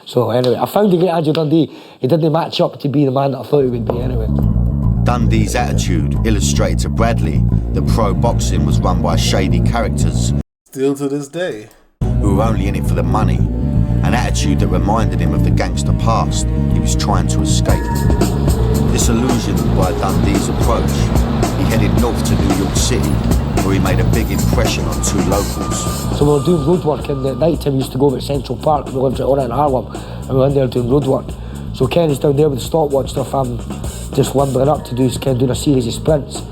S5: So anyway, I found the great Angelo Dundee. He didn't match up to be the man that I thought he would be anyway.
S4: Dundee's attitude illustrated to Bradley that pro boxing was run by shady characters.
S1: Still to this day.
S4: Who were only in it for the money. An attitude that reminded him of the gangster past he was trying to escape. Disillusioned by Dundee's approach, he headed north to New York City, where he made a big impression on two locals.
S5: So we were doing road work, and at night time we used to go over to Central Park. We lived right in Harlem, and we were in there doing road work. So Kenny's down there with the stopwatch stuff. I'm just lumbering up to doing a series of sprints,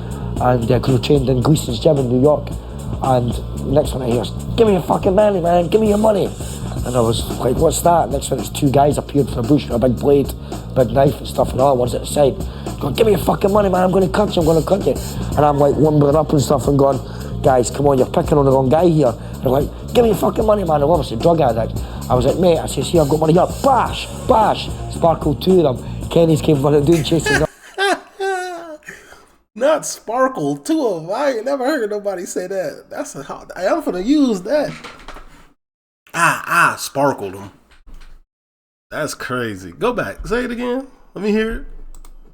S5: and we trained in Gleason's gym in New York. And next one I hear is, give me your fucking money, man, give me your money. And I was like, what's that? Next one, it's two guys appeared from the bush with a big blade, big knife and stuff, and all one's at the side. Going, give me your fucking money, man, I'm going to cut you. And I'm like lumbering up and stuff and going, guys, come on, you're picking on the wrong guy here. And they're like, give me your fucking money, man. I'm obviously a drug addict. I was like, mate, I says, here, I've got money here. Bash, bash. Sparkled 2 of them. Kenny's came running doing chasing.
S1: Not Sparkle, 2 of them. I ain't never heard nobody say that. That's a hot. I'm finna use that. Sparkled them. That's crazy. Go back. Say it again. Let me hear it.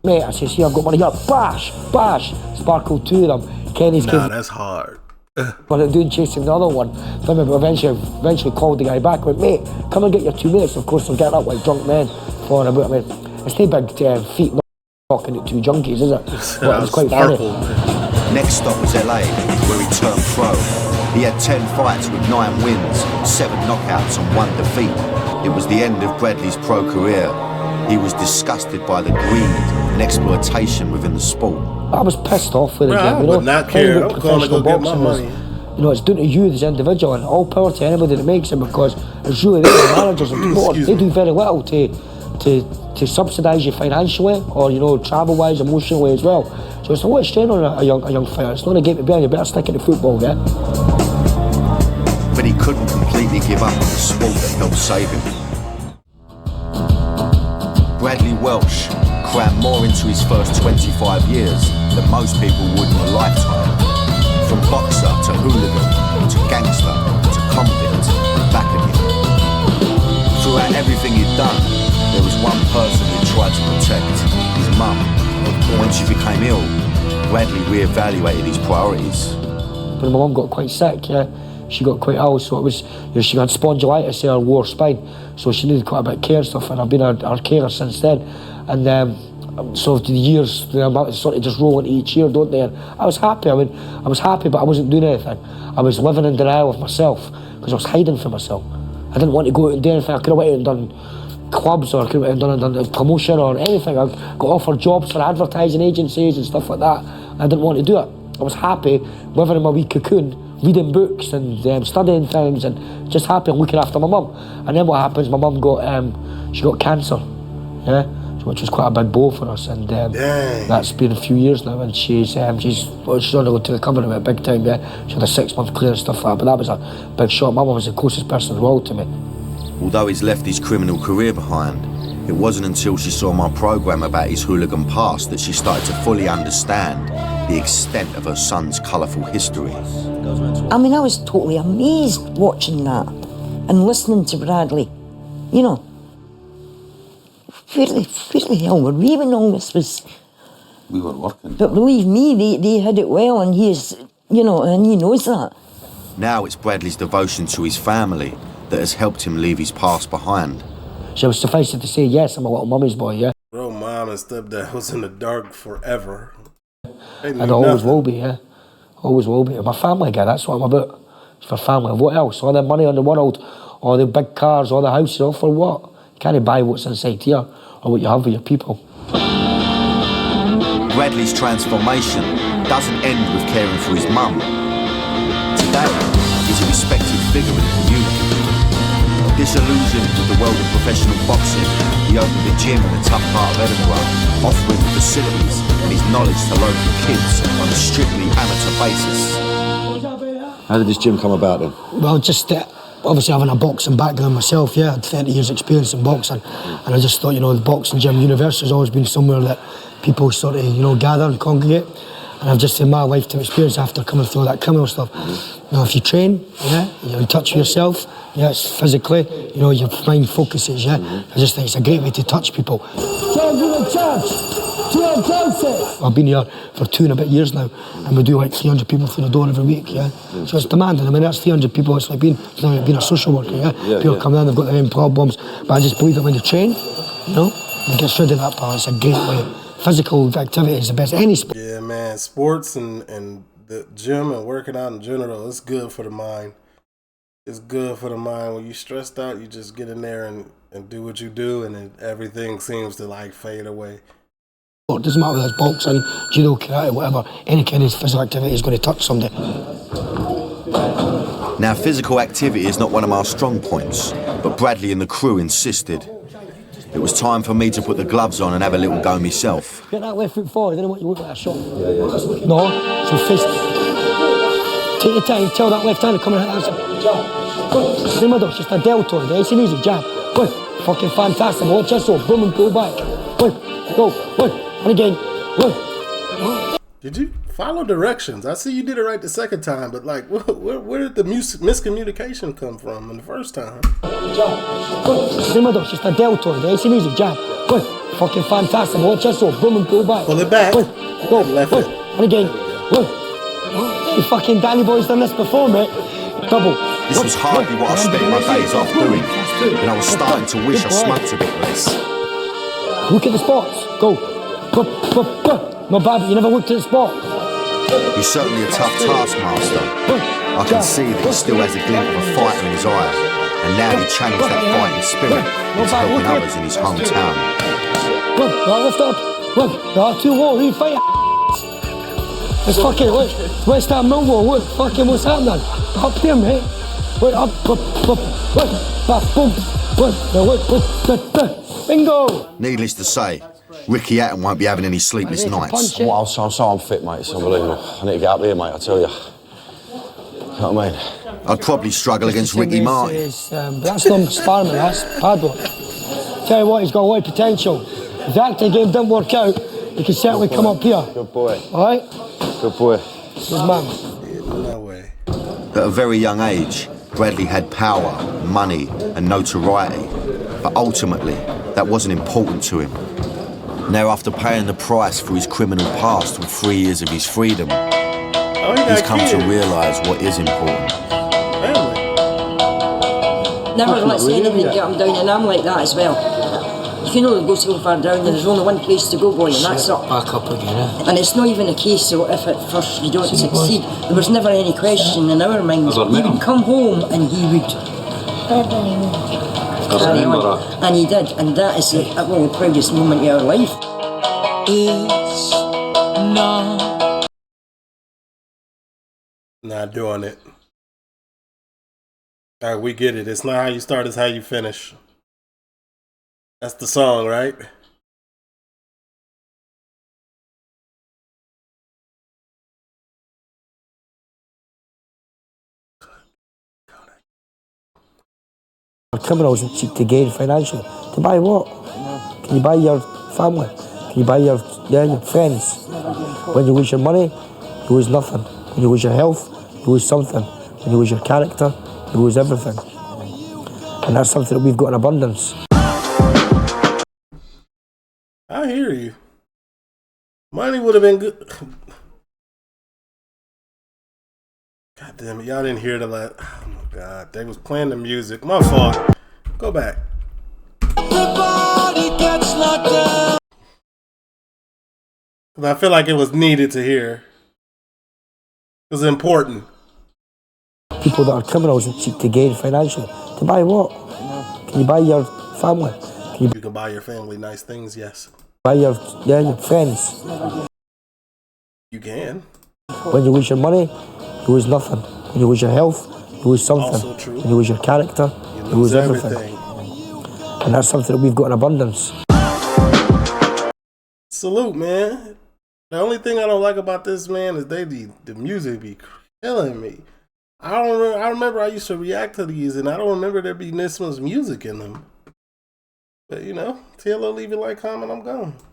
S5: Mate, I says, here, I've got money here. Bash, bash. Sparkled 2 of them. Kenny's came.
S1: That's hard.
S5: But doing chasing the other one. Then eventually called the guy back. Went, mate, come and get your 2 minutes. Of course, they're getting up like drunk men, falling about. I mean, it's no big feet knocking at 2 junkies, is it? But it was quite funny.
S4: Next stop was LA, where he turned pro. He had 10 fights with 9 wins, 7 knockouts and 1 defeat. It was the end of Bradley's pro career. He was disgusted by the greed and exploitation within the sport.
S5: I was pissed off with it.
S1: I would not care. I'm going to go get my money.
S5: You know, it's down to you as an individual, and all power to anybody that makes it, because it's really the managers and promoters. They do very little to subsidise you financially, or you know, travel-wise, emotionally as well. So it's a lot of strain on a young fighter. It's not a game to be on. You better stick to football, yeah.
S4: But he couldn't completely give up on the sport that helped save him. Bradley Welsh crammed more into his first 25 years than most people would in a lifetime. From boxer to hooligan, to gangster, to convict, and back again. Throughout everything he'd done, there was one person he tried to protect, his mum. When she became ill, Bradley re-evaluated his priorities.
S5: When my mum got quite sick, yeah, she got quite ill, so it was, you know, she had spondylitis in her lower spine, so she needed quite a bit of care and stuff, and I've been her carer since then. And so the years, they sort of just roll into each year, don't they? And I was happy. I mean, I was happy, but I wasn't doing anything. I was living in denial of myself because I was hiding from myself. I didn't want to go out and do anything. I could have went out and done clubs, or I could have done a promotion or anything. I got offered jobs for advertising agencies and stuff like that. I didn't want to do it. I was happy living in my wee cocoon, reading books and studying things, and just happy and looking after my mum. And then what happens? My mum got she got cancer, yeah, which was quite a big blow for us. And that's been a few years now, and she's undergoing to recover a big time. Yeah, she had a 6-month clear and stuff like that. But that was a big shock. My mum was the closest person in the world to me.
S4: Although he's left his criminal career behind, it wasn't until she saw my programme about his hooligan past that she started to fully understand the extent of her son's colourful history.
S7: I mean, I was totally amazed watching that and listening to Bradley. You know, where the hell were we when all this was?
S3: We were working.
S7: But believe me, they had it well, and he's, you know, and he knows that.
S4: Now it's Bradley's devotion to his family that has helped him leave his past behind.
S5: So suffice it to say, yes, I'm a little mummy's boy, yeah.
S1: Bro, mom and stepdad was in the dark forever.
S5: And I always will be, yeah. Always will be. I'm a family guy, that's what I'm about. It's for family. What else? All the money in the world, all the big cars, all the houses, all for what? You can't buy what's inside here, or what you have with your people.
S4: Bradley's transformation doesn't end with caring for his mum. Today, he's a respected figure in the community. Disillusioned with the world of professional boxing, he opened a gym in the tough part of Edinburgh, offering facilities and his knowledge to local kids on a strictly amateur basis.
S3: How did this gym come about then?
S5: Well, just obviously having a boxing background myself, yeah, I had 30 years experience in boxing, and I just thought, you know, the boxing gym university has always been somewhere that people sort of, you know, gather and congregate. And I've just seen my lifetime experience after coming through that criminal stuff. You know, if you train, yeah, you're in touch with yourself, yeah, it's physically, you know, your mind focuses, yeah. I just think it's a great way to touch people. I've been here for 2 and a bit years now, and we do like 300 people through the door every week, yeah. So it's demanding. I mean, that's 300 people, it's like being a social worker, yeah. People come in, they've got their own problems, but I just believe that when you train, you know, you get rid of that part. It's a great way. Physical activity is the best. Any sport.
S1: Yeah, man. Sports and the gym and working out in general, it's good for the mind. It's good for the mind. When you're stressed out, you just get in there and do what you do, and then everything seems to like fade away.
S5: It doesn't matter whether it's boxing, judo, karate, whatever. Any kind of physical activity is going to touch somebody.
S4: Now, physical activity is not one of our strong points, but Bradley and the crew insisted. It was time for me to put the gloves on and have a little go myself.
S5: Get that left foot forward, then I want you to look like a shot. No, so fist. Take your time, tell that left hand to come and hit that. jab. Good. In the middle, just a deltoid. Nice and easy, jab. Good. Fucking fantastic. Watch this though. Boom and pull back. Good. Go. Good. And again. Good.
S1: Did you follow directions? I see you did it right the second time, but like, where did the miscommunication come from in the first time?
S5: Jab. Good. In the middle, just a deltoid. Nice and easy, jab. Good. Fucking fantastic. Watch this though. Boom and pull back.
S1: Pull it back.
S5: Good. Go.
S1: Left
S5: Good.
S1: it.
S5: And again. Good. You fucking Danny boy's done this before, mate. Double.
S4: This was hardly what I spent my days off doing, and I was starting to wish I smoked a bit less.
S5: Look at the spots. Go. Go. Go. Go. Not bad, but you never looked at the spot.
S4: He's certainly a tough taskmaster. I can see that he still has a glint of a fighter in his eye, and now he channels that fighting spirit into helping others in his hometown.
S5: Look, right, lift up. Look, right, too low, you fight. It's fucking, look, West Ham Millwall, look, fucking what's happening? Up here, mate. Look, up, look, back, boom, look, bingo!
S4: Needless to say, Ricky Hatton won't be having any sleepless nights.
S3: I'm so unfit, mate, it's unbelievable. I need to get up here, mate, I tell you. You know what I mean?
S4: I'd probably struggle against Ricky Martin.
S5: That's not sparring, that's Padlock. Tell you what, he's got a lot of potential. If the acting game didn't work out, he can certainly come up here.
S3: Good boy.
S5: Alright?
S3: Good boy.
S5: Good man.
S1: No way.
S4: At a very young age, Bradley had power, money, and notoriety. But ultimately, that wasn't important to him. Now, after paying the price for his criminal past with 3 years of his freedom, he's come to realise what is important.
S7: Never lets anything get him down, and I'm like that as well. If you know to go so far down, there's only one place to go, boy, and that's up.
S5: Back up again, eh?
S7: And it's not even a case of if at first you don't succeed. There was never any question in our minds. He would come home and he would carry on. And he did, and that is the proudest moment of our life. It's
S1: not doing it. All right, we get it. It's not how you start, it's how you finish. That's the song, right?
S5: Criminals seek to gain financially. To buy what? Can you buy your family? Can you buy your friends? When you lose your money, you lose nothing. When you lose your health, you lose something. When you lose your character, you lose everything. And that's something that we've got in abundance.
S1: I hear you. Money would have been good. God damn it, y'all didn't hear the last. Oh my God, they was playing the music. My fault. Go back. Everybody gets knocked down. I feel like it was needed to hear. It was important.
S5: People that are criminals and seek to gain financially. To buy what? Can you buy your family?
S1: You can buy your family nice things, yes.
S5: Buy your friends.
S1: You can.
S5: When you lose your money, you lose nothing. When you lose your health, you lose something.
S1: Also true.
S5: When you lose your character, you lose everything. And that's something that we've got in abundance.
S1: Salute, man. The only thing I don't like about this, man, is the music be killing me. I remember I used to react to these, and I don't remember there be this much music in them. But, you know, tell her, leave it like, comment, I'm gone.